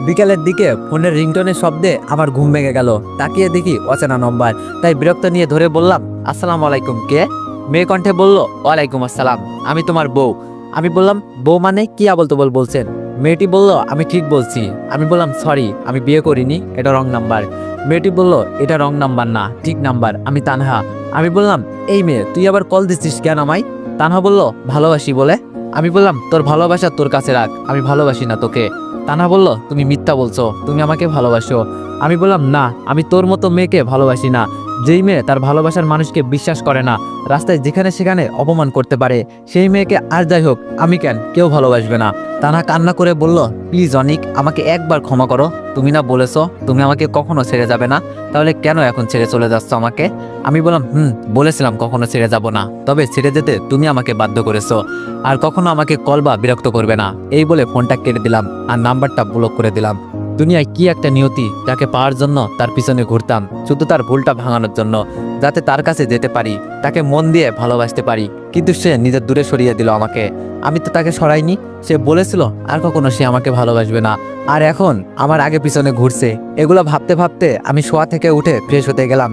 বিকেলের দিকে ফোনের রিংটোনের শব্দে আমার ঘুম ভেঙে গেল। তাকিয়ে দেখি অচেনা নম্বর, তাই বিরক্ত নিয়ে ধরে বললাম, আসসালামু আলাইকুম, কে? মেয়ে কণ্ঠে বলল, ওয়ালাইকুম আসসালাম, আমি তোমার বউ। আমি বললাম, বউ মানে কি আবল তবল বলছেন? মেয়েটি বলল, আমি ঠিক বলছি। আমি বললাম, সরি, আমি বিয়ে করিনি, এটা রং নাম্বার। মেয়েটি বলল, এটা রং নাম্বার না, ঠিক নাম্বার, আমি তানহা। আমি বললাম, এই মেয়ে, তুই আবার কল দিচ্ছিস কেন আমায়? তানহা বলল, ভালোবাসি বলে। আমি বললাম, তোর ভালোবাসা তোর কাছে রাখ, আমি ভালোবাসি না তোকে। তানহা বলল, তুমি মিথ্যা বলছো, তুমি আমাকে ভালোবাসো। আমি বললাম, না, আমি তোর মতো মেয়েকে ভালোবাসি না, যেই মেয়ে তার ভালোবাসার মানুষকে বিশ্বাস করে না, রাস্তায় যেখানে সেখানে অপমান করতে পারে, সেই মেয়েকে আর যাই হোক আমি কেন, কেউ ভালোবাসবে না। তানহা কান্না করে বলল, প্লিজ অনিক, আমাকে একবার ক্ষমা করো। তুমি না বলেছো তুমি আমাকে কখনো ছেড়ে যাবে না, তাহলে কেন এখন ছেড়ে চলে যাচ্ছ আমাকে? আমি বললাম, বলেছিলাম কখনো ছেড়ে যাব না, তবে ছেড়ে যেতে তুমি আমাকে বাধ্য করেছো। আর কখনো আমাকে কল বা বিরক্ত করবে না। এই বলে ফোনটা কেটে দিলাম আর নাম্বারটা ব্লক করে দিলাম। দুনিয়ায় কি একটা নিয়তি, যাকে পাওয়ার জন্য তার পিছনে ঘুরতাম শুধু তার ভুলটা ভাঙানোর জন্য, যাতে তার কাছে যেতে পারি, তাকে মন দিয়ে ভালোবাসতে পারি। কিন্তু সে নিজের দূরে সরিয়ে দিল আমাকে। আমি তো তাকে সরাইনি। সে বলেছিল আর কখনো সে আমাকে ভালোবাসবে না, আর এখন আমার আগে পিছনে ঘুরছে। এগুলো ভাবতে ভাবতে আমি শোয়া থেকে উঠে ফ্রেশ হতে গেলাম।